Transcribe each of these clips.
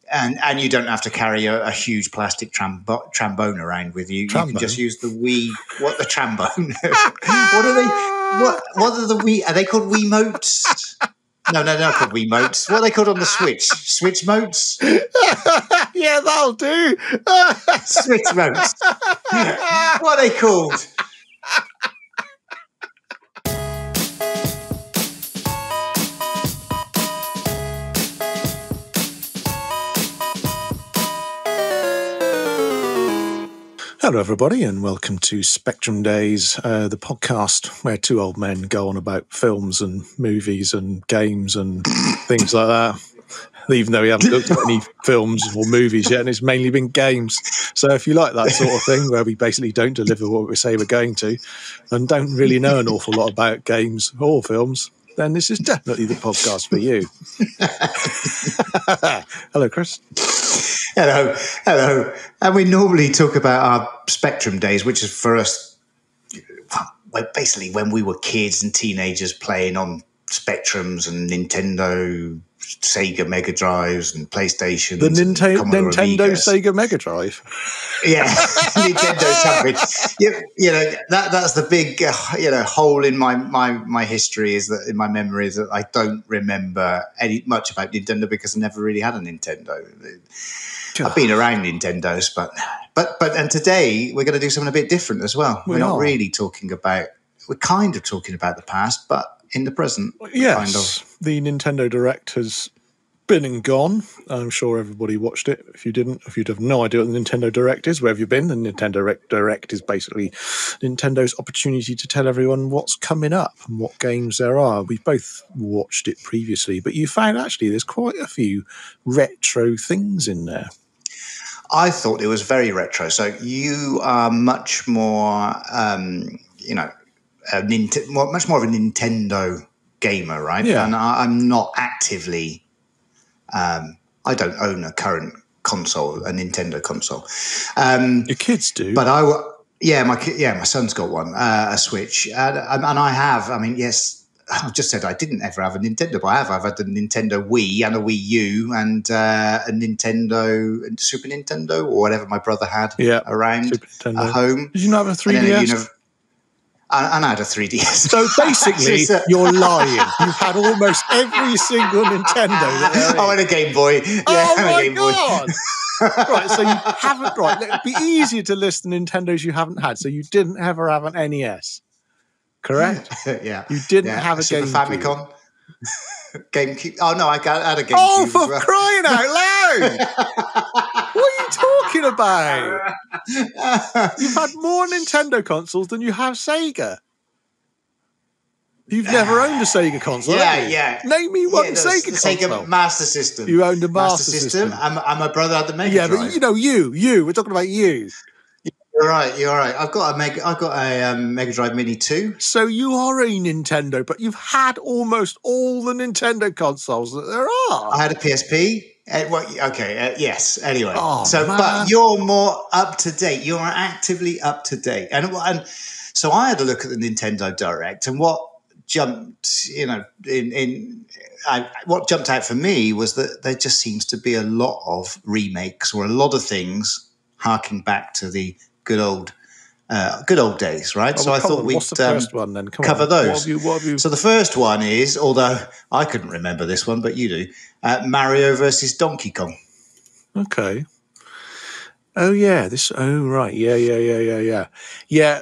And you don't have to carry a huge plastic trombone around with you. Trombone? You can just use the Wii. What the trombone? What are they? What are the Wii? Are they called Wiimotes? No, they're not called Wiimotes. What are they called on the Switch? Switch motes? Yeah, that'll do. Switch motes. What are they called? Hello, everybody, and welcome to Spectrum Days, the podcast where two old men go on about films and movies and games and things like that, even though we haven't looked at any films or movies yet, and it's mainly been games. So if you like that sort of thing, where we basically don't deliver what we say we're going to and don't really know an awful lot about games or films, then this is definitely the podcast for you. Hello, Chris. Hello. And we normally talk about our Spectrum Days, which is for us, basically when we were kids and teenagers playing on Spectrums and Nintendo, Sega Mega Drives and PlayStation. The Nintendo Sega Mega Drive. Yeah, Nintendo something. You know that's the big hole in my history, is that in my memory is that I don't remember much about Nintendo because I never really had a Nintendo. I've been around Nintendos, but today we're going to do something a bit different as well. We're not really talking about. We're kind of talking about the past, but in the present. Yes, kind of. The Nintendo Direct has been and gone. I'm sure everybody watched it. If you didn't, if you'd have no idea what the Nintendo Direct is, where have you been? The Nintendo Direct is basically Nintendo's opportunity to tell everyone what's coming up and what games there are. We've both watched it previously, but you found actually there's quite a few retro things in there. I thought it was very retro. So you are much more, much more of a Nintendo gamer, right? Yeah. And I'm not actively. I don't own a current console, a Nintendo console. Your kids do, but my son's got one, a Switch, and I have. I mean, yes. I just said I didn't ever have a Nintendo, but I've had the Nintendo Wii and a Wii U and a Nintendo, Super Nintendo, or whatever my brother had around at home. Did you not have a 3DS? And I had a 3DS. So basically, you're lying. You've had almost every single Nintendo. And a Game Boy. Yeah, oh my God! Right, so you haven't. Right, it'd be easier to list the Nintendos you haven't had. So you didn't ever have an NES. Correct? Yeah. You didn't have a Super GameCube. Famicom. GameCube. Oh, no, I had a GameCube. Oh, for crying out loud! What are you talking about? You've had more Nintendo consoles than you have Sega. You've never owned a Sega console, have you? Yeah. Name me one Sega console. Sega Master System. You owned a Master System. And my brother had the Mega Drive. Yeah, but you. We're talking about you. You're right. I've got a Mega Drive Mini 2. So you are a Nintendo, but you've had almost all the Nintendo consoles that there are. I had a PSP. Yes. Anyway, man. But you're more up to date. You're actively up to date, and so I had a look at the Nintendo Direct, and what jumped, what jumped out for me was that there just seems to be a lot of remakes or a lot of things harking back to the good old days, right? Oh, so I thought we'd what's the first one then? cover those. What have you... So the first one is, although I couldn't remember this one, but you do, Mario versus Donkey Kong. Okay. Oh yeah, right. Yeah. Yeah,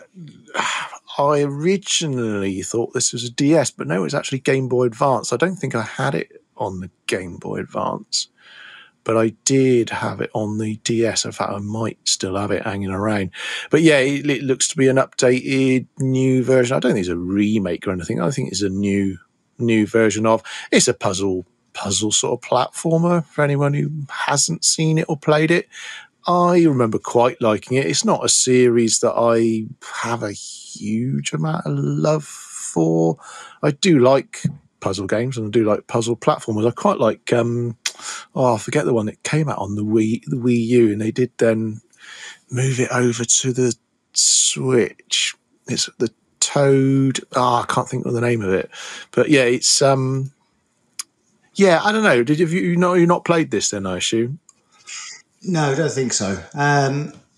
I originally thought this was a DS, but no, it's actually Game Boy Advance. I don't think I had it on the Game Boy Advance. But I did have it on the DS. In fact, I might still have it hanging around. But yeah, it looks to be an updated new version. I don't think it's a remake or anything. I think it's a new version of. It's a puzzle sort of platformer for anyone who hasn't seen it or played it. I remember quite liking it. It's not a series that I have a huge amount of love for. I do like puzzle games and I do like puzzle platformers. I quite like I forget the one that came out on the Wii U, and they did then move it over to the Switch. It's the Toad. I can't think of the name of it, but yeah, it's I don't know. Did you not played this then? I assume. No, I don't think so.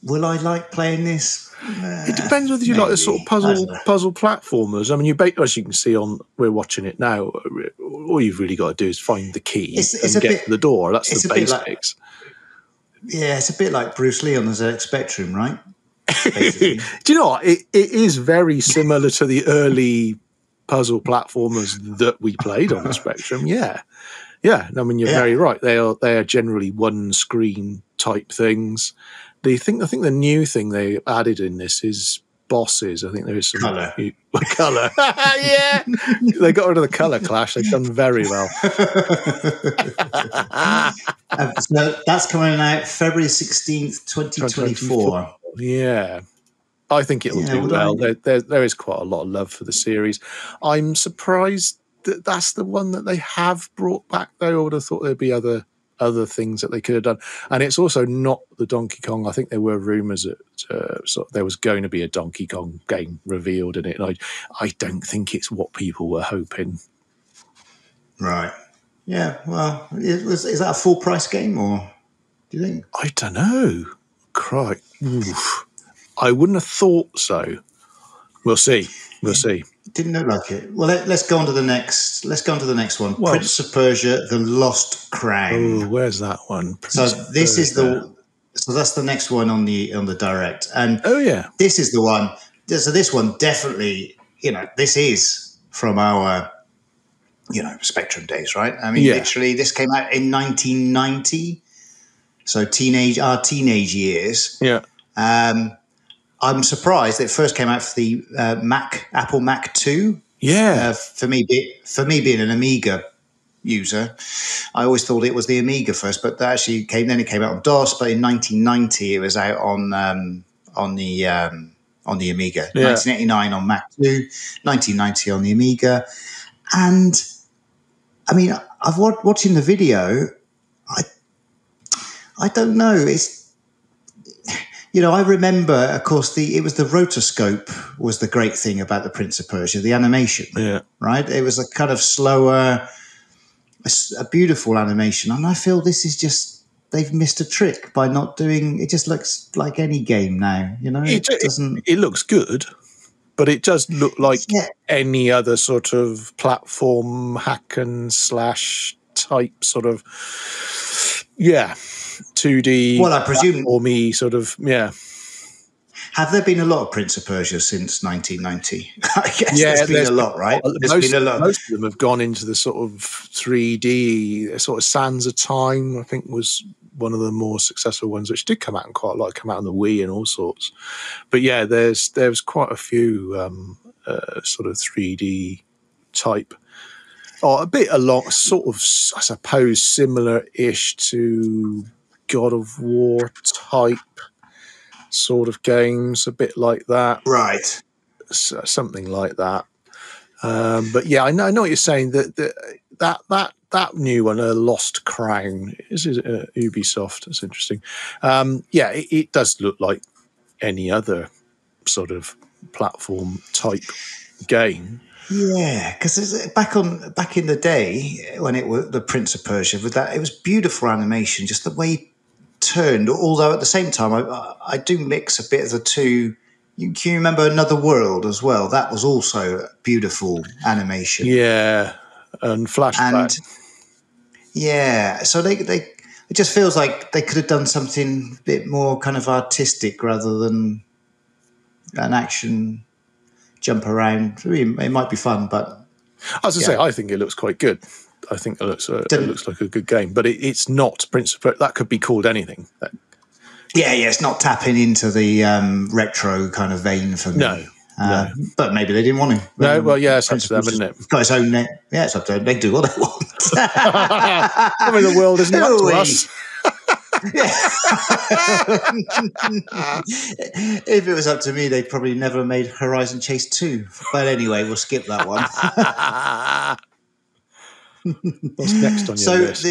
Will I like playing this? It depends whether you like the sort of Maybe. I don't know. puzzle platformers. I mean, as you can see we're watching it now. All you've really got to do is find the key It's and a get bit. to the door. That's It's the a bit like. basics. Yeah, it's a bit like Bruce Lee on the ZX Spectrum, right? Do you know what? It is very similar to the early puzzle platformers that we played on the Spectrum. Yeah. Yeah. I mean, you're very right. They are generally one screen type things. I think the new thing they added in this is bosses. I think there is some color. Yeah. They got rid of the color clash. They've done very well. So that's coming out February 16th, 2024. Yeah. I think it'll do well. There is quite a lot of love for the series. I'm surprised that that's the one that they have brought back, though. I would have thought there'd be other things that they could have done. And it's also not the Donkey Kong. I think there were rumours that there was going to be a Donkey Kong game revealed in it. And I don't think it's what people were hoping. Right. Yeah. Well, is that a full price game, or do you think? I don't know. Crikey. Oof. I wouldn't have thought so. We'll see. Didn't look like it. Well, let's go on to the next. Let's go on to the next one. Well, Prince of Persia: The Lost Crown. Oh, where's that one? So that's the next one on the direct. And this is the one. So this one definitely, this is from our, Spectrum days, right? I mean, literally, this came out in 1990. So our teenage years. Yeah. I'm surprised it first came out for the Apple Mac 2. Yeah. For me being an Amiga user, I always thought it was the Amiga first, but that actually came out on DOS. But in 1990, it was out on the Amiga. Yeah. 1989 on Mac 2, 1990 on the Amiga, and I mean, I've watching the video. I don't know. It's. I remember, of course, it was the rotoscope was the great thing about the Prince of Persia, the animation, right? It was a kind of slower, a beautiful animation. And I feel this is just, they've missed a trick by not doing, it just looks like any game now, It looks good, but it does look like any other sort of platform hack and slash type sort of, 2D. Well, I presume or me sort of, Have there been a lot of Prince of Persia since 1990? I guess there's been a lot, right? Most of them have gone into the sort of 3D, sort of Sands of Time, I think was one of the more successful ones, which did come out quite a lot, come out on the Wii and all sorts. But there's quite a few sort of 3D type, or a bit along, sort of, I suppose, similar-ish to God of War type sort of games, a bit like that, right? Something like that. But yeah, I know what you're saying. That new one, Lost Crown, is Ubisoft. That's interesting. It does look like any other sort of platform type game. Yeah, because back in the day when it was the Prince of Persia, with that, it was beautiful animation, just the way it turned. Although at the same time, I do mix a bit of the two. Can you remember Another World as well? That was also beautiful animation. Yeah, and flashback. And so it just feels like they could have done something a bit more kind of artistic rather than an action jump around. It might be fun, but as I say, I think it looks quite good. I think it looks like a good game, but it's not Prince of Persia. That could be called anything. Yeah, it's not tapping into the retro kind of vein for me. No. But maybe they didn't want to. No, well, it's up to them, isn't it? It's got its own net. Yeah, it's up to them. They do what they want. I mean, the world isn't up to us. If it was up to me, they'd probably never made Horizon Chase 2. But anyway, we'll skip that one. What's next on your list?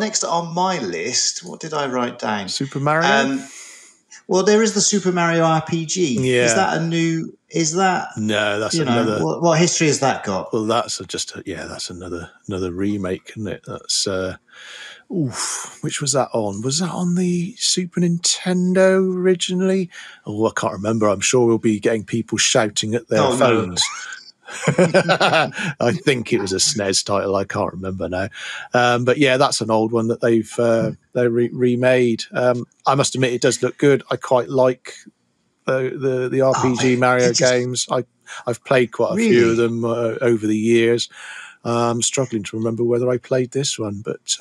Next on my list, what did I write down? Super Mario? Well, there is the Super Mario RPG. Yeah. Is that a new... Is that... No, that's another... What history has that got? Well, that's that's another remake, isn't it? That's... Oof, which was that on? Was that on the Super Nintendo originally? Oh, I can't remember. I'm sure we'll be getting people shouting at their Oh no. phones. I think it was a SNES title. I can't remember now. But yeah, that's an old one that they've remade. I must admit, it does look good. I quite like the RPG Mario games. I've played quite a few of them over the years. I'm struggling to remember whether I played this one, but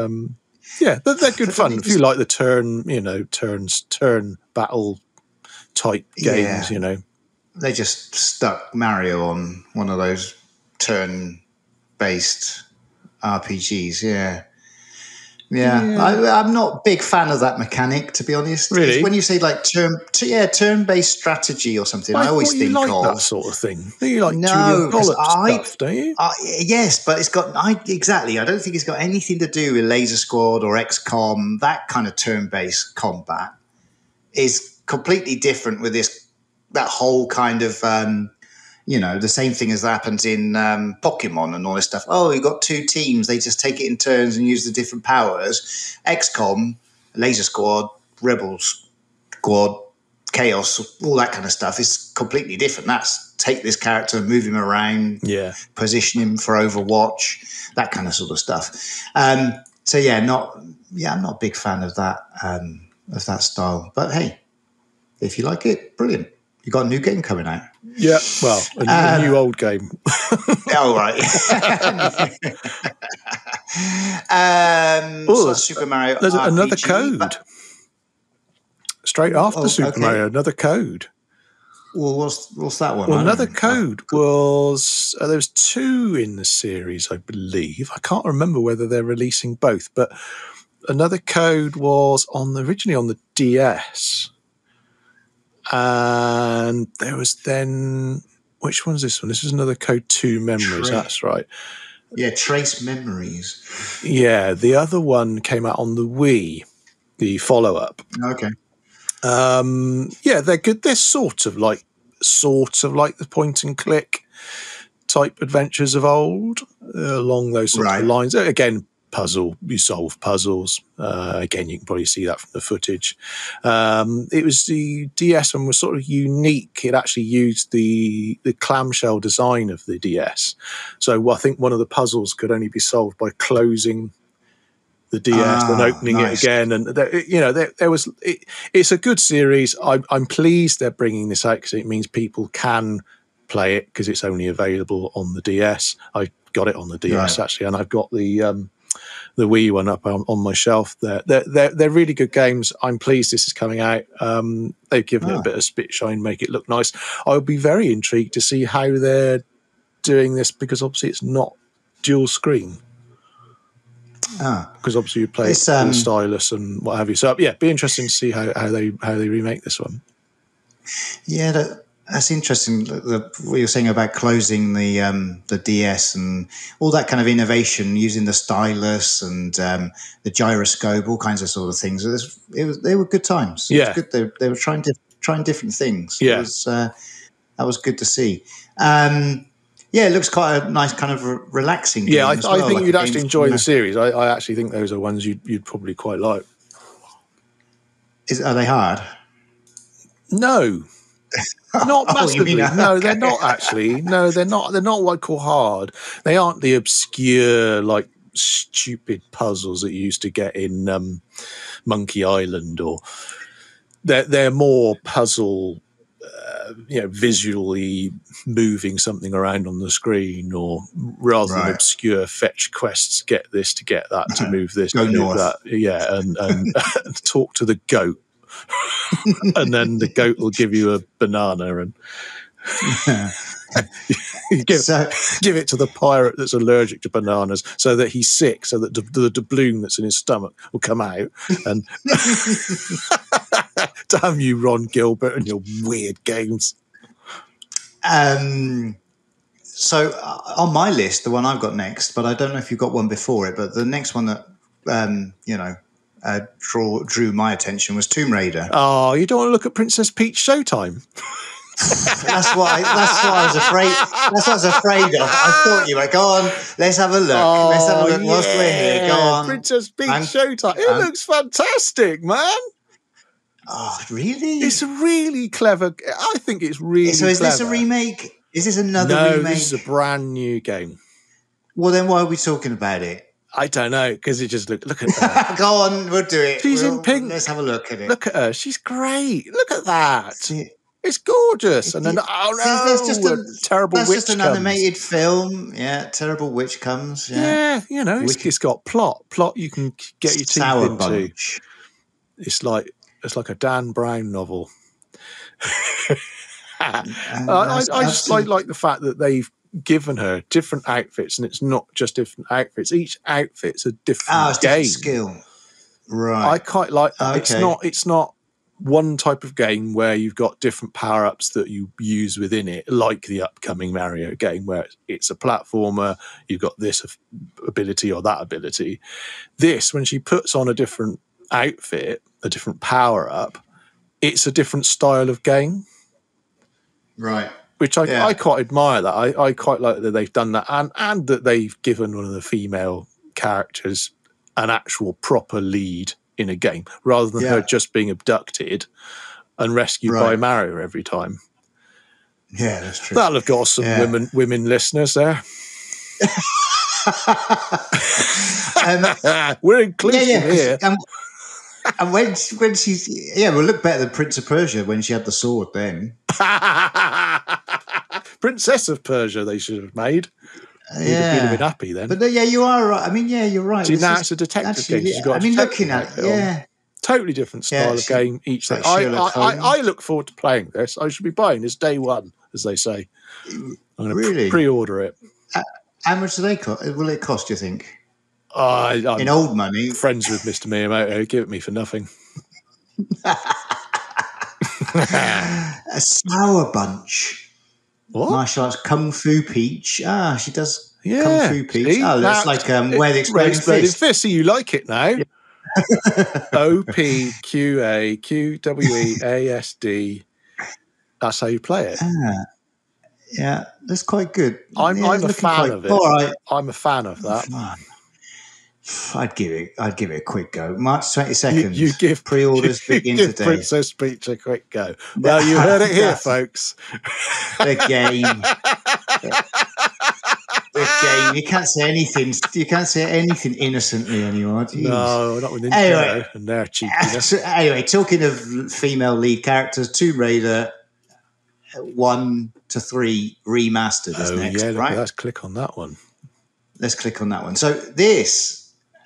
yeah, they're good fun. If you like the turn battle type games, They just stuck Mario on one of those turn-based RPGs. Yeah. I'm not a big fan of that mechanic, to be honest. Really? When you say like turn-based strategy or something, I always think like of that sort of thing. You like Julian Gollop stuff, don't you? Yes, but it's got exactly. I don't think it's got anything to do with Laser Squad or XCOM. That kind of turn-based combat is completely different with that whole kind of. The same thing as that happens in Pokemon and all this stuff. Oh, you've got two teams. They just take it in turns and use the different powers. XCOM, Laser Squad, Rebel Squad, Chaos, all that kind of stuff is completely different. That's take this character, move him around, position him for Overwatch, that kind of sort of stuff. I'm not a big fan of that style. But hey, if you like it, brilliant. You got a new game coming out. Yeah, well, a new old game. Oh, right. Super Mario There's RPG, another code. Straight after Super Mario, another code. Well, what's that one? Well, another code was... there was two in the series, I believe. I can't remember whether they're releasing both, but another code was originally on the DS. And there was then, which one's this one? This is another Code 2 Memories. That's right. Yeah, Trace Memories. Yeah, the other one came out on the Wii, the follow-up. Okay. Yeah, they're good. They're sort of like the point and click type adventures of old, along those sorts of lines. Again, you solve puzzles. Again, you can probably see that from the footage. It was the DS one was sort of unique. It actually used the clamshell design of the DS. So I think one of the puzzles could only be solved by closing the DS and opening it again. And there was. It's a good series. I'm pleased they're bringing this out because it means people can play it because it's only available on the DS. I got it on the DS actually, and I've got the Wii one up on my shelf. They're really good games. I'm pleased this is coming out. They've given it a bit of spit shine, make it look nice. I'll be very intrigued to see how they're doing this because obviously it's not dual screen. Because obviously you play it with a stylus and what have you. So yeah, be interesting to see how they remake this one. Yeah, that's interesting. What you're saying about closing the DS and all that kind of innovation using the stylus and the gyroscope, all kinds of sort of things. They were good times. It was good. They were trying different things. Yeah, that was good to see. Yeah, it looks quite a nice kind of relaxing game. Yeah, I think you'd actually enjoy the series. I actually think those are ones you'd probably quite like. Are they hard? No. Not massively. No, they're not actually. No, they're not. They're not what I call hard. They aren't the obscure, like, stupid puzzles that you used to get in Monkey Island, or they're more puzzle, visually moving something around on the screen, or rather than obscure fetch quests, get this to get that to move this to move that. Yeah, and talk to the goat. And then the goat will give you a banana and give it to the pirate that's allergic to bananas so that he's sick, so that the doubloon that's in his stomach will come out. And damn you, Ron Gilbert, and your weird games. So on my list, the one I've got next, but I don't know if you've got one before it, but the next one that drew my attention was Tomb Raider. Oh, you don't want to look at Princess Peach Showtime? That's what I was afraid. That's what I was afraid of. I thought you were go on. Let's have a look. Let's have a look whilst we're here. Go on. Princess Peach Showtime. It looks fantastic, man. Oh, really? It's a really clever. I think it's really. So is clever. this a remake? Is this another remake? No, this is a brand new game. Well, then why are we talking about it? I don't know, because it just look at her. Go on, we'll do it. She's in pink. Let's have a look at it. Look at her. She's great. Look at that. It's gorgeous. And then, there's just a terrible witch. That's just an animated film. Yeah, terrible witch comes. Yeah, it's got plot. Plot you can get your teeth into. Bunch. It's like a Dan Brown novel. I just like the fact that they've given her different outfits, and it's not just different outfits. Each outfit's a different game. Different skill. Right. I quite like that. Okay. It's not one type of game where you've got different power-ups that you use within it, like the upcoming Mario game, where it's a platformer, you've got this ability or that ability. This, when she puts on a different outfit, a different power-up, it's a different style of game. Right. Which I quite admire that. I quite like that they've done that, and that they've given one of the female characters an actual proper lead in a game, rather than her just being abducted and rescued by Mario every time. Yeah, that's true. That'll have got some women listeners there. We're inclusive here. And when she's we'll look better than Prince of Persia when she had the sword then. Princess of Persia they should have made. We'd have been happy then. But you are right. I mean, you're right. See, now it's a detective game. Yeah. I mean, looking at it, totally different style of game each thing. I look forward to playing this. I should be buying this day one, as they say. I'm going to pre-order it. How much do they cost? Will it cost, do you think? I'm in old money. Friends with Mr. Miyamoto. Give it me for nothing. A Sour Bunch. What? Martial arts Kung Fu Peach. She does Kung Fu Peach. Looks like where the exploding fist. So you like it now? Yeah. OPQAQWEASD. That's how you play it. Yeah, that's quite good. I'm a fan of it. All right. I'm a fan of that. I'd give it a quick go. March 22nd. You give pre-orders begin today. Princess Peach a quick go. Well, you heard it here, folks. The game. The game. You can't say anything. You can't say anything innocently anymore. Jeez. No, not with Nintendo and their cheekiness. Anyway, talking of female lead characters, Tomb Raider 1 to 3 remastered is next. Right? Let's click on that one. Let's click on that one. So this.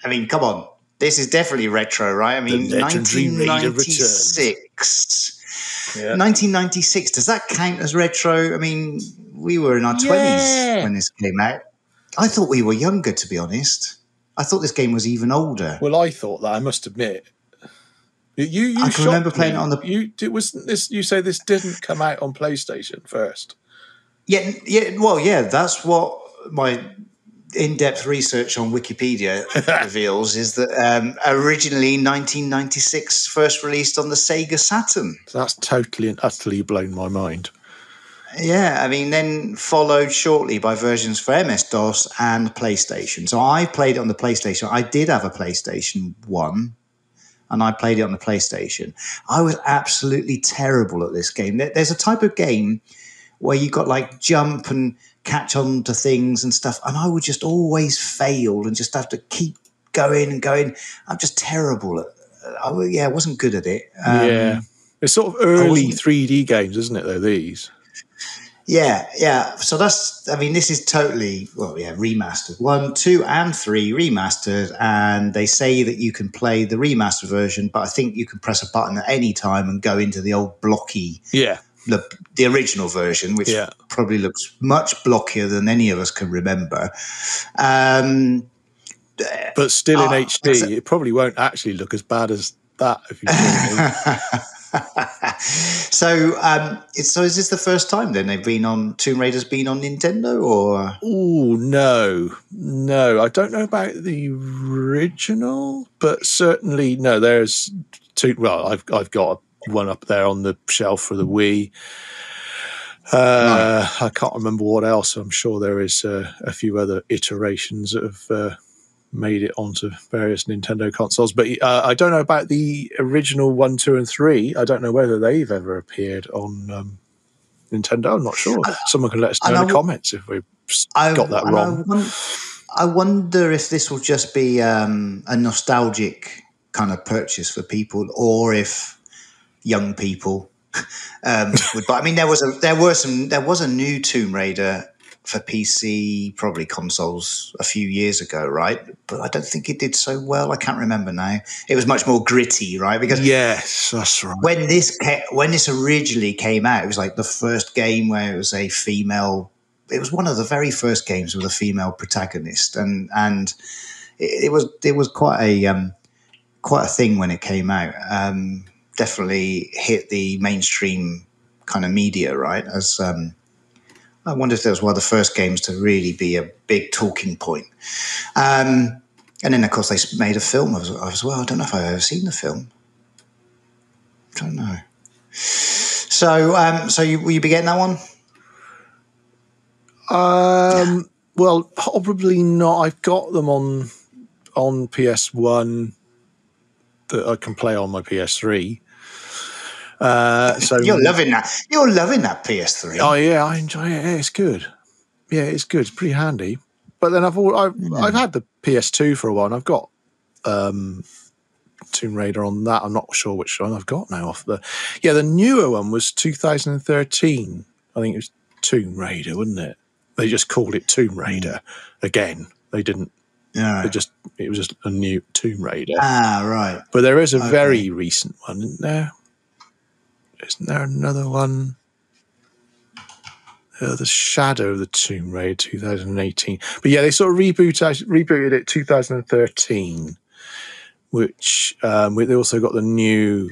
I mean, come on. This is definitely retro, right? I mean, 1996. Yeah. 1996. Does that count as retro? I mean, we were in our 20s when this came out. I thought we were younger, to be honest. I thought this game was even older. Well, I thought that, I must admit. I can remember playing it on the... You say this didn't come out on PlayStation first? Yeah. Well, that's what my... in-depth research on Wikipedia reveals is that originally 1996 first released on the Sega Saturn. So that's totally and utterly blown my mind. Yeah, I mean, then followed shortly by versions for MS-DOS and PlayStation. So I played it on the PlayStation. I did have a PlayStation 1, and I played it on the PlayStation. I was absolutely terrible at this game. There's a type of game where you got like jump and catch on to things and stuff, and I would just always fail and just have to keep going and going. I'm just terrible at I wasn't good at it. It's sort of early 3D games, isn't it, though, these? Yeah. So this is totally, remastered. 1, 2, and 3 remastered, and they say that you can play the remastered version, but I think you can press a button at any time and go into the old blocky the original version, which probably looks much blockier than any of us can remember. But still in HD, it probably won't actually look as bad as that. If you So is this the first time then Tomb Raider's been on Nintendo, or? Oh no, I don't know about the original, but certainly no. There's two. Well, I've got one up there on the shelf for the Wii. I can't remember what else. I'm sure there is a few other iterations that have made it onto various Nintendo consoles, but I don't know about the original 1, 2, and 3. I don't know whether they've ever appeared on Nintendo. I'm not sure. Someone can let us know in the comments if we've got that wrong. I wonder if this will just be a nostalgic kind of purchase for people, or if young people would buy. I mean, there was a new Tomb Raider for PC, probably consoles, a few years ago, right? But I don't think it did so well. I can't remember now. It was much more gritty, right? Because yes, that's right. When this originally came out, it was like the first game where it was a female. It was one of the very first games with a female protagonist, and it was quite a thing when it came out. Definitely hit the mainstream kind of media, right? As I wonder if that was one of the first games to really be a big talking point. And then, of course, they made a film as well. I don't know if I've ever seen the film. I don't know. So, will you be getting that one? Well, probably not. I've got them on PS1 that I can play on my PS3. So you're loving that. You're loving that PS3. Oh yeah, I enjoy it. Yeah, it's good. Yeah, it's good. It's pretty handy. But then I've had the PS2 for a while. And I've got Tomb Raider on that. I'm not sure which one I've got now off the. Yeah, the newer one was 2013. I think it was Tomb Raider, wasn't it? They just called it Tomb Raider again. They didn't. Yeah. It was just a new Tomb Raider. Ah, right. But there is a very recent one, isn't there? Isn't there another one? The Shadow of the Tomb Raider 2018. But yeah, they sort of rebooted it 2013, which they also got the new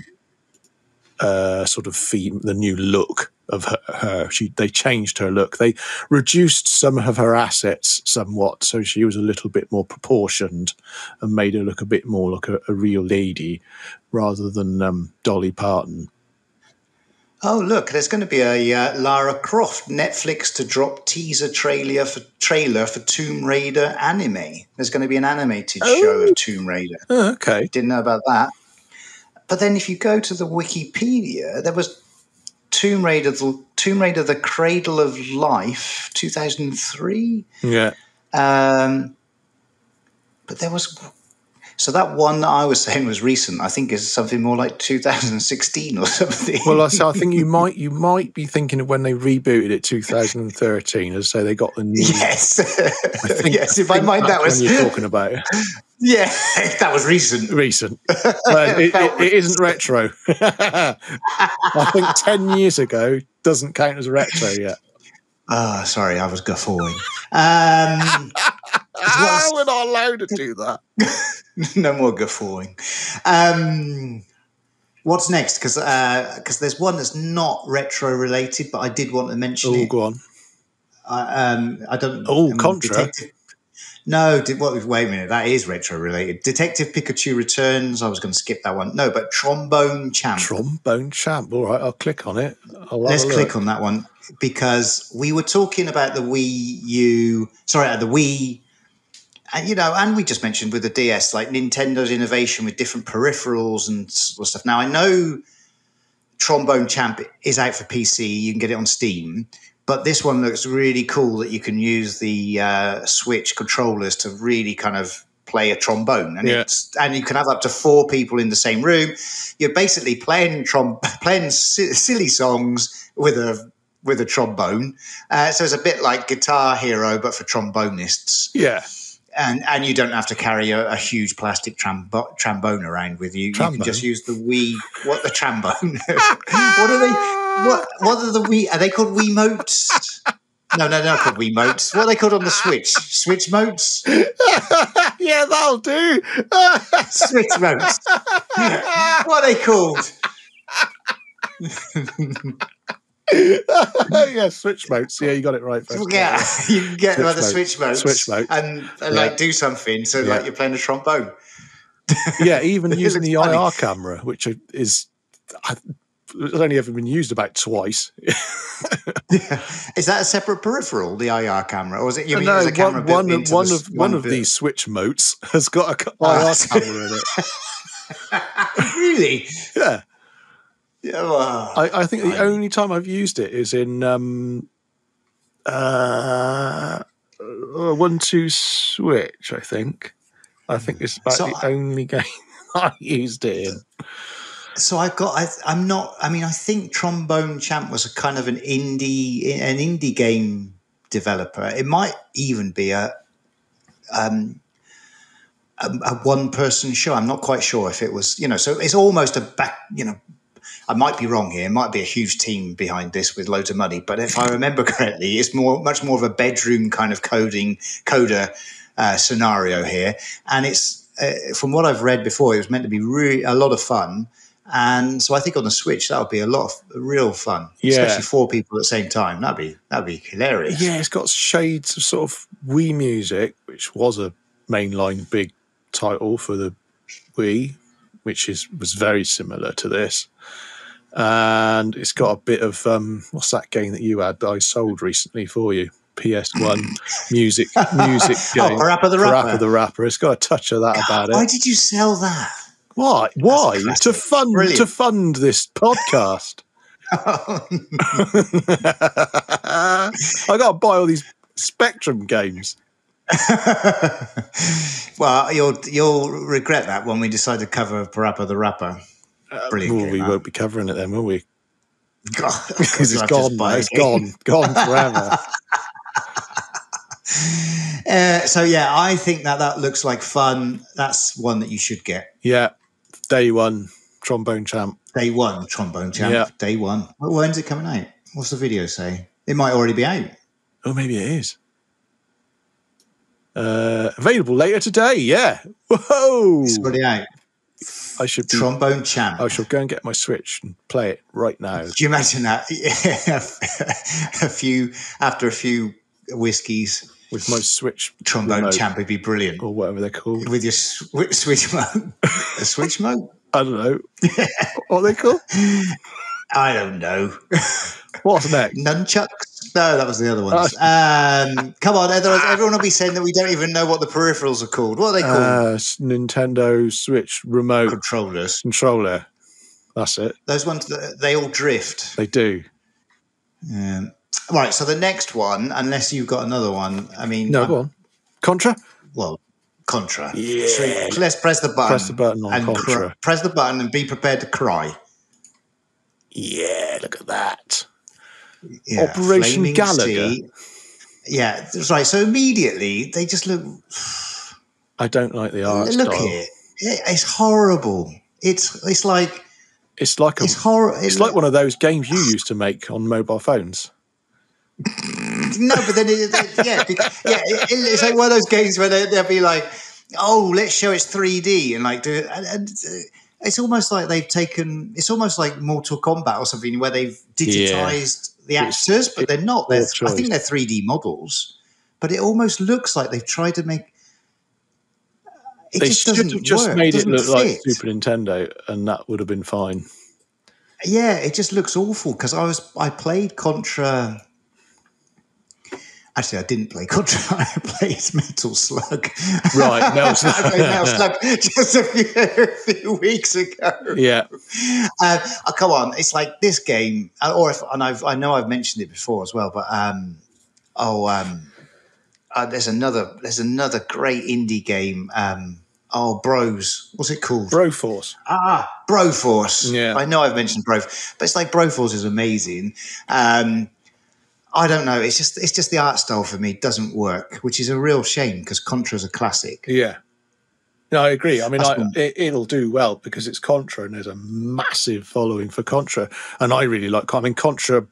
sort of the new look of her. They changed her look. They reduced some of her assets somewhat, so she was a little bit more proportioned and made her look a bit more like a real lady rather than Dolly Parton. Oh, look, there's going to be a Lara Croft Netflix to drop teaser trailer for Tomb Raider anime. There's going to be an animated show of Tomb Raider. Oh, okay. Didn't know about that. But then if you go to the Wikipedia, there was Tomb Raider, The Cradle of Life, 2003. Yeah. But there was... So that one that I was saying was recent. I think is something more like 2016 or something. Well, I think you might be thinking of when they rebooted it 2013. As I say, they got the new. Yes, in my mind that was when you're talking about. Yeah, that was recent. It isn't retro. I think 10 years ago doesn't count as retro yet. Sorry, I was guffawing. We're not allowed to do that. No more guffawing. What's next? Because there's one that's not retro related, but I did want to mention it. Oh, go on. I don't. Contra. Wait a minute. That is retro related. Detective Pikachu Returns. I was going to skip that one. No, but Trombone Champ. Trombone Champ. All right, I'll click on it. Let's click on that one because we were talking about the Wii. The Wii. And we just mentioned with the DS, like Nintendo's innovation with different peripherals and sort of stuff. Now, I know Trombone Champ is out for PC. You can get it on Steam. But this one looks really cool that you can use the Switch controllers to really kind of play a trombone. And you can have up to 4 people in the same room. You're basically playing silly songs with a trombone. So it's a bit like Guitar Hero, but for trombonists. Yeah. And you don't have to carry a huge plastic trombone around with you. Trombone? You can just use the Wii. What the trombone? What are they? What are the Wii? Are they called Wiimotes? No, they're not called Wiimotes. What are they called on the Switch? Switch motes? Yeah, that'll do. Switch motes. What are they called? Yeah, Switch motes. Yeah, you got it right. Yeah, you can get the Switch motes. Switch motes. And do something. So like you're playing a trombone. Yeah, even using the IR camera, which is it's only ever been used about twice. Is that a separate peripheral, the IR camera, or is it? You mean No, there's a camera built into one of these Switch motes has got a IR camera in it. Really? Yeah. Yeah. Well, I think the only time I've used it is in 1-2 Switch. I think it's about the only game I used it in. So I think Trombone Champ was a kind of an indie game developer. It might even be a one-person show. I'm not quite sure if it was, so it's almost I might be wrong here. It might be a huge team behind this with loads of money. But if I remember correctly, it's much more of a bedroom kind of coder scenario here. And it's, from what I've read before, it was meant to be really a lot of fun. And so I think on the Switch, that would be a lot of real fun, especially 4 people at the same time. That'd be hilarious. Yeah, it's got shades of sort of Wii music, which was a mainline big title for the Wii, which was very similar to this. And it's got a bit of what's that game that you had that I sold recently for you? PS1 music game. Parappa the Rapper. It's got a touch of that about it. Why did you sell that? Why? To fund this podcast. I got to buy all these Spectrum games. Well, you'll regret that when we decide to cover Parappa the Rapper. Brilliant. We won't be covering it then, will we? Because it's gone. It's gone forever. I think that looks like fun. That's one that you should get. Yeah. Day one, Trombone Champ. Day one, Trombone Champ. Yeah. Day one. When's it coming out? What's the video say? It might already be out. Oh, maybe it is. Available later today. Yeah. Whoa. It's already out. Trombone Champ. I shall go and get my Switch and play it right now. Do you imagine that? After a few whiskeys. With my Switch Trombone remote, Champ would be brilliant. Or whatever they're called. With your Switch mode. A Switch mode? I don't know. What are they called? I don't know. What's next? Nunchucks? No, that was the other ones. Come on, otherwise everyone will be saying that we don't even know what the peripherals are called. What are they called? Nintendo Switch remote controller. That's it. Those ones, they all drift. They do. Right, so the next one, unless you've got another one, No, go on. Contra? Well, Contra. Yeah. So let's press the button. Press the button on Contra. Press the button and be prepared to cry. Yeah, look at that. Yeah, Operation Galuga. Yeah, that's right. So immediately they just look. I don't like the art Look style. at it. It's horrible. It's like horrible. It's like one of those games you used to make on mobile phones. No, but then it's like one of those games where they'll be like, "Oh, let's show it's 3D," and like do it. And it's almost like they've taken. It's almost like Mortal Kombat or something where they've digitized the actors, but they're not. I think they're 3D models, but it almost looks like they've tried to make. They should have just made it look like Super Nintendo, and that would have been fine. Yeah, it just looks awful because I played Contra. Actually, I didn't play Contra. I played Metal Slug. Right, Metal Slug. I played Metal Slug just a few weeks ago. Yeah. Come on, it's like this game, I know I've mentioned it before as well, but there's another great indie game. Bros. What's it called? Broforce. Broforce. Yeah. I know I've mentioned Broforce, but it's like Broforce is amazing. I don't know. It's just the art style for me doesn't work, which is a real shame because Contra's a classic. Yeah. No, I agree. I mean, it'll do well because it's Contra and there's a massive following for Contra. And I really like, Contra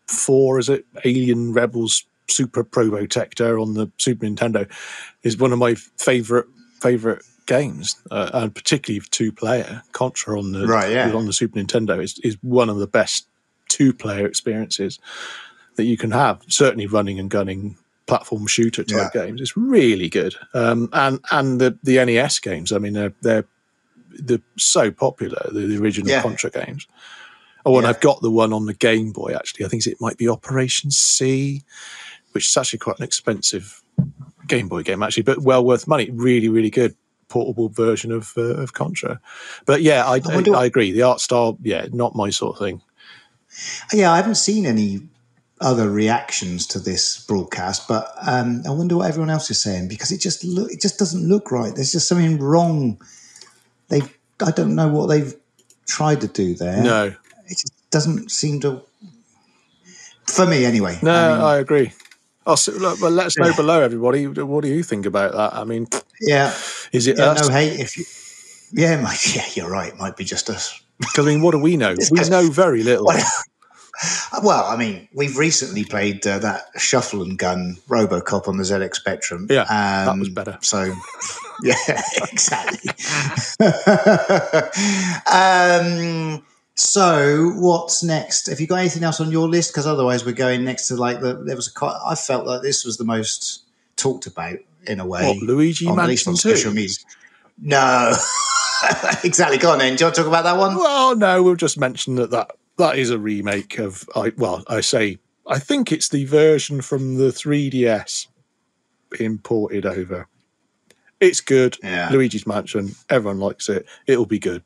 4, is it? Alien Rebels Super Probotector on the Super Nintendo is one of my favorite games, and particularly 2-player. Contra on the Super Nintendo is one of the best 2-player experiences that you can have. Certainly running and gunning platform shooter type games. It's really good. And the NES games, I mean, they're so popular, the original Contra games. Oh, and I've got the one on the Game Boy, actually. I think it might be Operation C, which is actually quite an expensive Game Boy game, actually, but well worth money. Really, really good portable version of Contra. But yeah, I agree. The art style, not my sort of thing. Yeah, I haven't seen any other reactions to this broadcast, but I wonder what everyone else is saying, because it just doesn't look right. There's just something wrong. I don't know what they've tried to do there. No, it just doesn't seem to. For me, anyway. No, I agree. Look, well, let us know below, everybody. What do you think about that? I mean, is it us? No hate if you. Yeah, you're right. It might be just us. Because I mean, what do we know? We know very little. Well, I mean, we've recently played that Shuffle and Gun RoboCop on the ZX Spectrum. Yeah, that was better. So, yeah, exactly. So, what's next? Have you got anything else on your list? Because otherwise, we're going next to I felt like this was the most talked about in a way. What, Luigi Mansion 2? No, exactly. Go on then. Do you want to talk about that one? Well, no, we'll just mention that is a remake of. I think it's the version from the 3DS imported over. It's good. Yeah. Luigi's Mansion. Everyone likes it. It'll be good.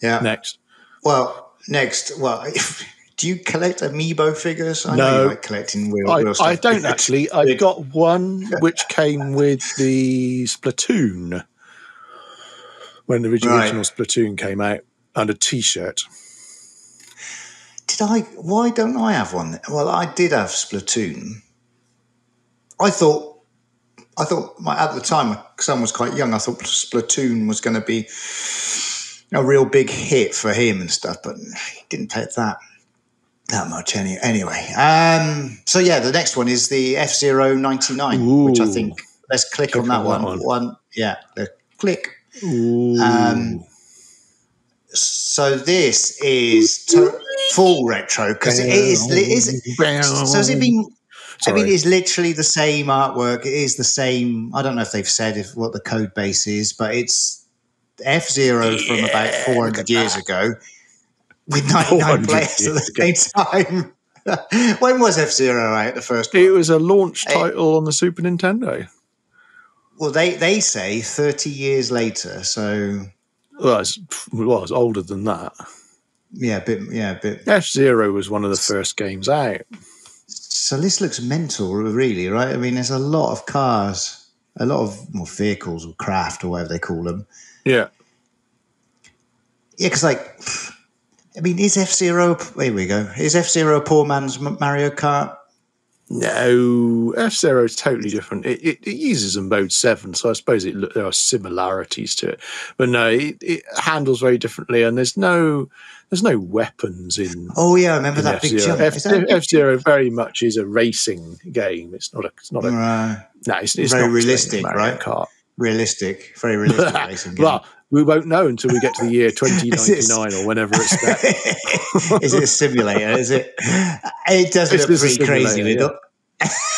Yeah. Next. Well, do you collect amiibo figures? I know you like collecting real stuff. I don't actually. I've got one which came with the Splatoon when the original Splatoon came out, and a T-shirt. Why don't I have one? Well, I did have Splatoon. I thought at the time, my son was quite young, I thought Splatoon was going to be a real big hit for him and stuff, but he didn't play it that much anyway. So yeah, the next one is the F-Zero 99, which I think, let's click on that one. Yeah, click. So this is full retro, because it is. So has it been? Sorry. I mean, it's literally the same artwork. It is the same. I don't know if they've said what the code base is, but it's F-Zero from about 400 years ago, with 99 players at the same time. When was F-Zero out, the first one? It was a launch title on the Super Nintendo. Well, they say 30 years later, so... Well, it was older than that. Yeah, a bit. F-Zero was one of the first games out. So this looks mental, really, right? I mean, there's a lot of cars, a lot of vehicles, or craft, or whatever they call them. Yeah. Yeah, because, I mean, is F-Zero... Here we go. Is F-Zero a poor man's Mario Kart? No, F-Zero is totally different. It uses a Mode 7, so I suppose there are similarities to it. But no, it handles very differently, and there's no weapons in. Oh yeah, I remember that F-Zero. big jump. F-Zero very much is a racing game. It's not a. Right. No, it's very not realistic, Mario right? Kart. Realistic, very realistic racing game. Well, we won't know until we get to the year 2099 or whenever it's set. Is it a simulator? Is it? It does look pretty crazy with it.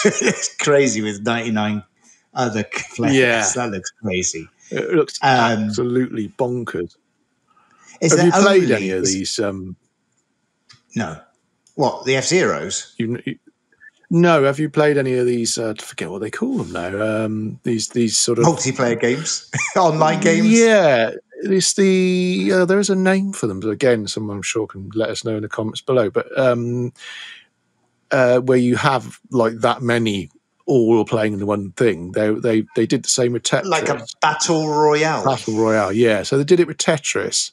It's crazy with 99 other players. Yeah. That looks crazy. It looks absolutely bonkers. Have you played any of these? No. What, the F-Zeros? No, have you played any of these? I forget what they call them now. These sort of multiplayer games, online games. Yeah, there is a name for them. But again, someone I'm sure can let us know in the comments below. But where you have that many all playing in the one thing, they did the same with Tetris, like a battle royale. Battle royale, yeah. So they did it with Tetris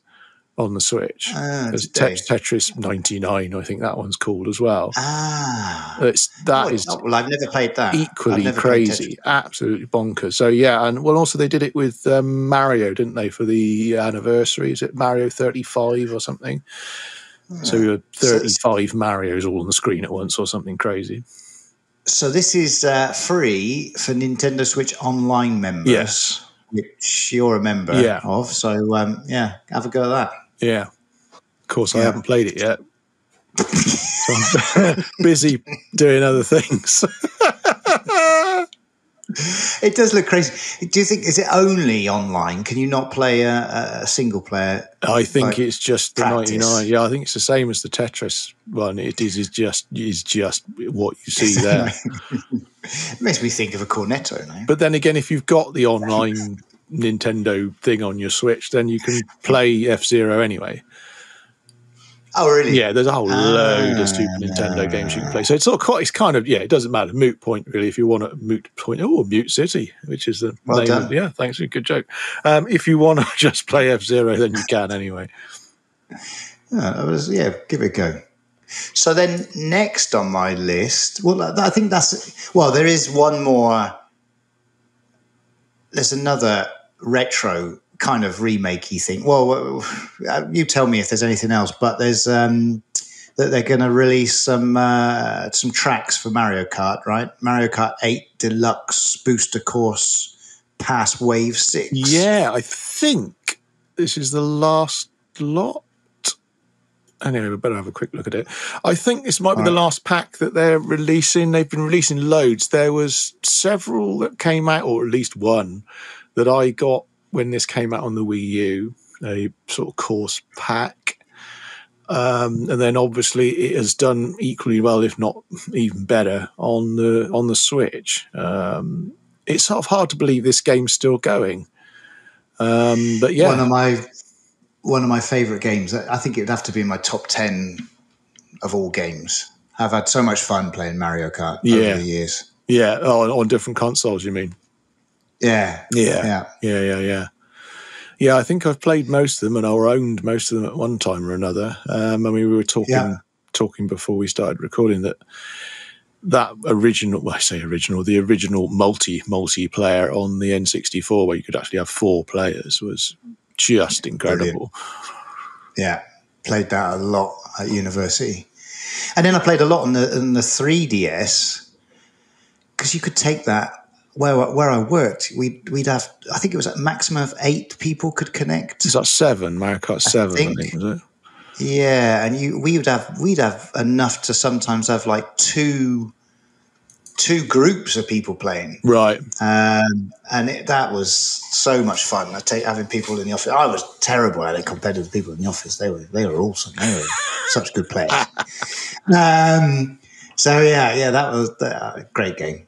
on the Switch. Tetris 99, I think that one's called as well. Well, I've never played that. Equally crazy, absolutely bonkers. So yeah, and also they did it with Mario, didn't they, for the anniversary? Is it Mario 35 or something? So we had 35 Marios all on the screen at once or something crazy. So this is free for Nintendo Switch Online members. Yes. Which you're a member of. So, have a go at that. Yeah. Of course, I haven't played it yet. So I'm busy doing other things. It does look crazy. Do you think, is it only online? Can you not play a single player? I think like, it's just the practice? 99. Yeah, I think it's the same as the Tetris one. It is just what you see there. It makes me think of a cornetto now. But then again, if you've got the online Nintendo thing on your Switch, then you can play F-Zero anyway. Oh, really? Yeah, there's a whole load of Super Nintendo games you can play. So it's it's kind of, it doesn't matter. Moot point, really, if you want a moot point. Oh, Mute City, which is the Well name done. of, yeah, thanks, a good joke. If you want to just play F-Zero, then you can anyway. Give it a go. So then next on my list, I think there is one more. There's another retro kind of remakey thing. Well, you tell me if there's anything else, but there's that they're going to release some tracks for Mario Kart, right? Mario Kart 8 Deluxe Booster Course Pass Wave 6. Yeah, I think this is the last lot. Anyway, we better have a quick look at it. I think this might be the last pack that they're releasing. They've been releasing loads. There was several that came out, or at least one that I got when this came out on the Wii U, a sort of course pack. And then obviously it has done equally well, if not even better, on the Switch. It's sort of hard to believe this game's still going. But yeah. One of my favorite games. I think it would have to be in my top 10 of all games. I've had so much fun playing Mario Kart over the years. Yeah, on different consoles, you mean? Yeah. Yeah, I think I've played most of them and owned most of them at one time or another. We were talking before we started recording that original, the original multiplayer on the N64 where you could actually have 4 players was just incredible. Brilliant. Yeah, played that a lot at university. And then I played a lot on the 3DS because you could take that where I worked. We'd have, I think it was a maximum of 8 people could connect. Is that 7? Mario Kart 7, I think, was it? Yeah, and we'd have enough to sometimes have like two groups of people playing, right? And that was so much fun. Having people in the office. I was terrible at it compared to the people in the office. They were awesome. They were such good players. So that was a great game.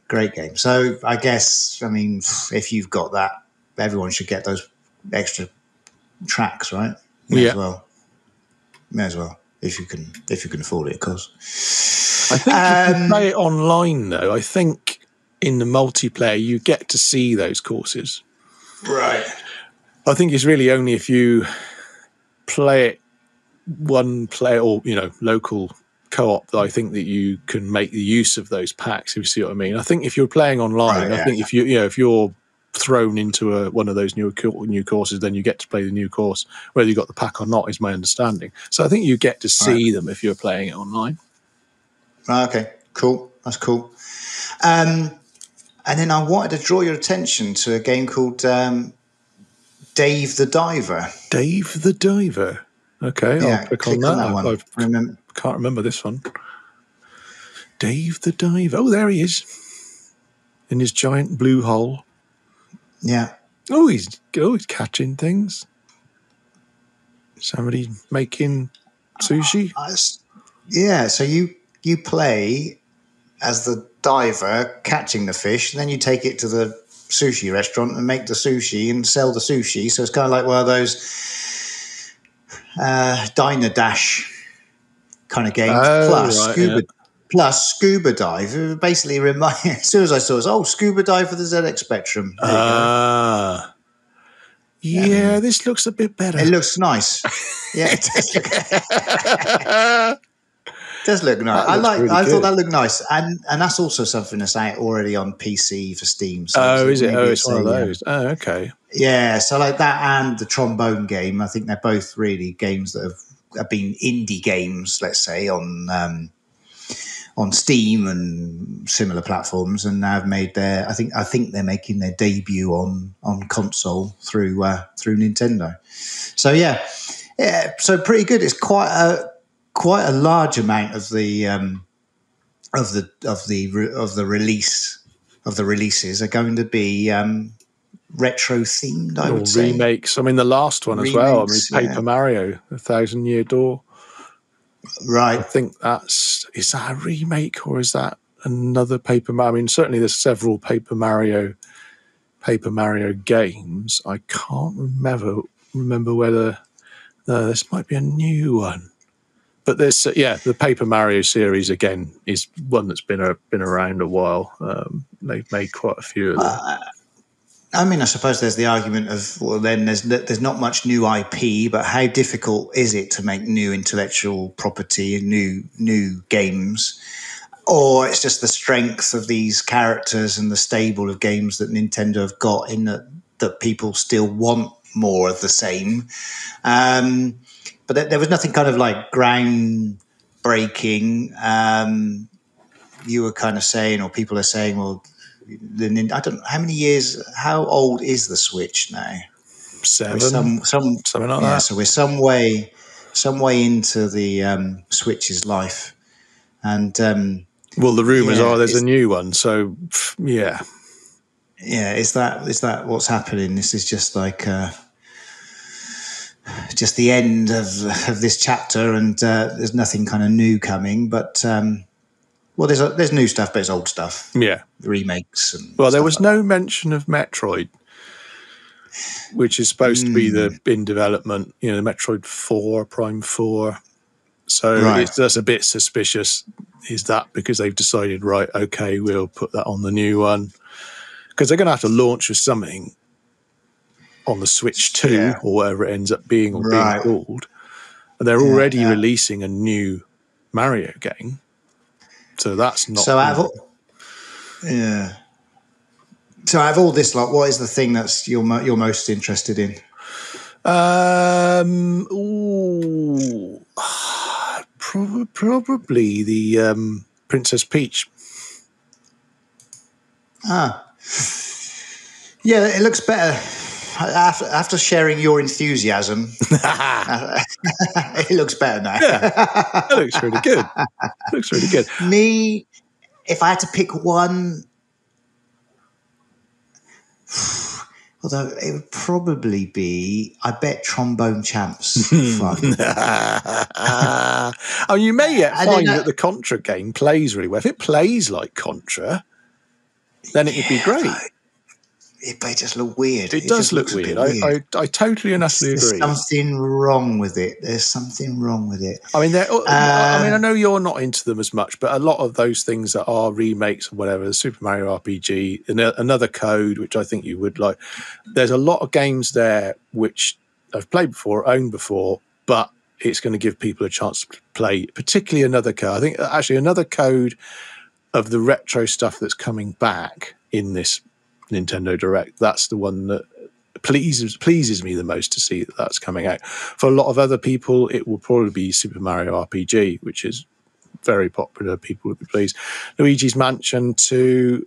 So I guess, if you've got that, everyone should get those extra tracks, right? May as well. If you can afford it, of course. I think you can play it online, though. I think in the multiplayer you get to see those courses. Right. I think it's really only if you play it one player or local co-op that I think that you can make the use of those packs. If you see what I mean. I think if you're playing online, I think if you're thrown into one of those new courses, then you get to play the new course, whether you got the pack or not, is my understanding. So I think you get to see them if you're playing it online. Okay, cool. That's cool. And then I wanted to draw your attention to a game called Dave the Diver. Dave the Diver. Okay, I'll click on that one. I can't remember this one. Dave the Diver. Oh, there he is. In his giant blue hole. Yeah. Oh, he's catching things. Somebody making sushi. So you play as the diver catching the fish, and then you take it to the sushi restaurant and make the sushi and sell the sushi. So it's kind of like one of those Diner Dash kind of games. Plus scuba dive. Basically, as soon as I saw it, scuba dive for the ZX Spectrum. Yeah, this looks a bit better. It looks nice. Yeah, it does look nice. I thought that looked nice, and that's also something that's out already on PC for Steam. So is it? It's one of those. Oh, okay. Yeah, so like that and the Trombone game. I think they're both really games that have been indie games, let's say, on Steam and similar platforms, and now have made their. I think they're making their debut on console through Nintendo. So so pretty good. It's quite a large amount of the release of the releases are going to be retro themed, I Or would say. remakes. I mean, the last one as well. I mean, Remakes, Paper Mario, The Thousand Year Door. Right. I think is that a remake or is that another Paper Mario? I mean, certainly there's several Paper Mario games. I can't remember whether this might be a new one. But there's the Paper Mario series again is one that's been around a while. They've made quite a few of them. I mean, I suppose there's the argument of, well, then there's not much new IP, but how difficult is it to make new intellectual property and new games? Or it's just the strength of these characters and the stable of games that Nintendo have got in that people still want more of the same. But there was nothing kind of like groundbreaking. You were kind of saying, or people are saying, well, I don't know how many years. How old is the Switch now? 7, something like that. So we're some way into the Switch's life, and well, the rumors are there's a new one. So yeah. Is that what's happening? This is just like just the end of this chapter, and there's nothing kind of new coming, but. Well, there's new stuff, but it's old stuff. Yeah, remakes. And there was no mention of Metroid, which is supposed to be in development. You know, the Metroid 4, Prime 4. So that's a bit suspicious. Is that because they've decided, right? Okay, we'll put that on the new one because they're going to have to launch with something on the Switch 2 or whatever it ends up being or being called. And they're already releasing a new Mario game. So that's not. So out of all this lot, what is the thing that's you're most interested in? Probably the Princess Peach. Yeah, it looks better. After sharing your enthusiasm, it looks better now. Yeah, that looks really good. Looks really good. Me, if I had to pick one, although it would probably be, I bet Trombone Champ's fun. You may yet find that the Contra game plays really well. If it plays like Contra, then it would be great. It just look weird. It does look weird. I totally and utterly agree. There's something wrong with it. I mean, I know you're not into them as much, but a lot of those things that are remakes or whatever, the Super Mario RPG, another Code, which I think you would like. There's a lot of games there which I've played before, owned before, but it's going to give people a chance to play, particularly another Code. I think actually another Code of the retro stuff that's coming back in this Nintendo Direct, that's the one that pleases me the most to see that that's coming out. For a lot of other people, it will probably be Super Mario RPG, which is very popular. People would be pleased. Luigi's Mansion 2,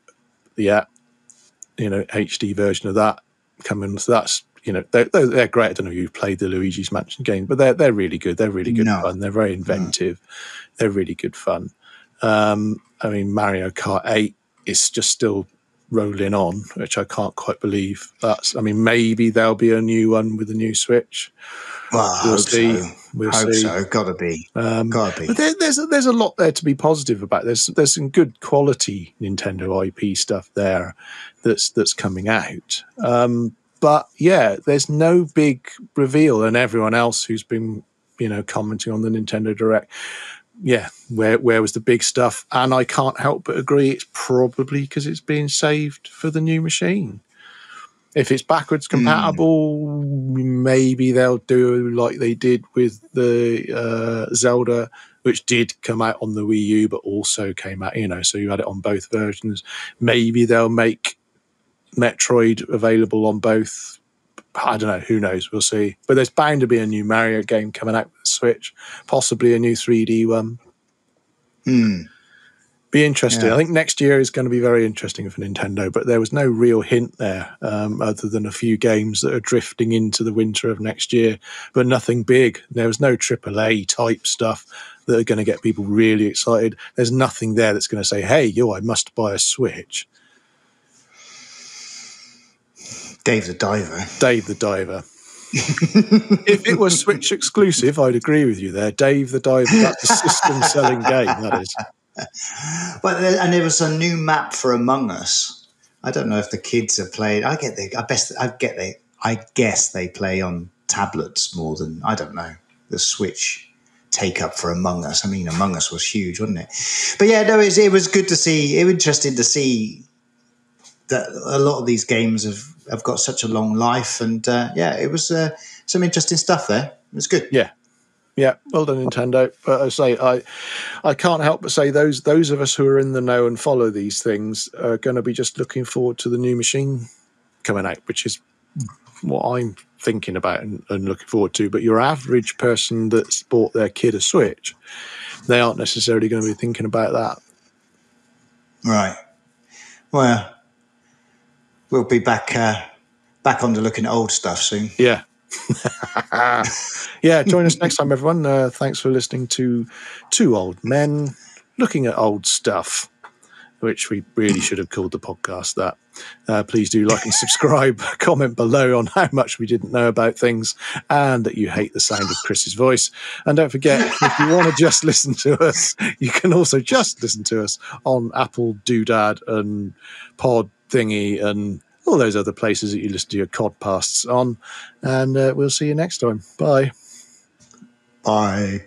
HD version of that coming. So that's they're great. I don't know if you've played the Luigi's Mansion game, but they're really good. They're really good fun. They're very inventive. They're really good fun. Mario Kart 8 is just still rolling on, which I can't quite believe. Maybe there'll be a new one with a new Switch. Well, we'll see. We'll see. So. Gotta be. But there's a lot there to be positive about. There's some good quality Nintendo IP stuff there that's coming out. But yeah, there's no big reveal, and everyone else who's been commenting on the Nintendo Direct. Yeah, where was the big stuff? And I can't help but agree it's probably because it's being saved for the new machine. If it's backwards compatible, maybe they'll do like they did with the Zelda, which did come out on the Wii U, but also came out, so you had it on both versions. Maybe they'll make Metroid available on both. I don't know. Who knows? We'll see. But there's bound to be a new Mario game coming out with the Switch, possibly a new 3D one. Be interesting. Yeah. I think next year is going to be very interesting for Nintendo, but there was no real hint there other than a few games that are drifting into the winter of next year, but nothing big. There was no AAA type stuff that are going to get people really excited. There's nothing there that's going to say, hey, I must buy a Switch. Dave the Diver. Dave the Diver. If it was Switch exclusive, I'd agree with you there. Dave the Diver, that's a system-selling game, that is. But and there was a new map for Among Us. I don't know if the kids have played. I guess they play on tablets more than, I don't know, the Switch take up for Among Us. I mean, Among Us was huge, wasn't it? But yeah, no, it was good to see. It was interesting to see that a lot of these games have got such a long life, and it was some interesting stuff there. It was good. Yeah, well done, Nintendo. But I say, I can't help but say those of us who are in the know and follow these things are going to be just looking forward to the new machine coming out, which is what I'm thinking about and looking forward to. But your average person that's bought their kid a Switch, they aren't necessarily going to be thinking about that. Right. Well, we'll be back on to looking at old stuff soon. Yeah. Yeah, join us next time, everyone. Thanks for listening to two old men looking at old stuff, which we really should have called the podcast that. Please do like and subscribe, comment below on how much we didn't know about things and that you hate the sound of Chris's voice. And don't forget, if you want to just listen to us, you can also just listen to us on Apple Doodad and Pod Thingy and all those other places that you listen to your codcasts on. And we'll see you next time. Bye. Bye.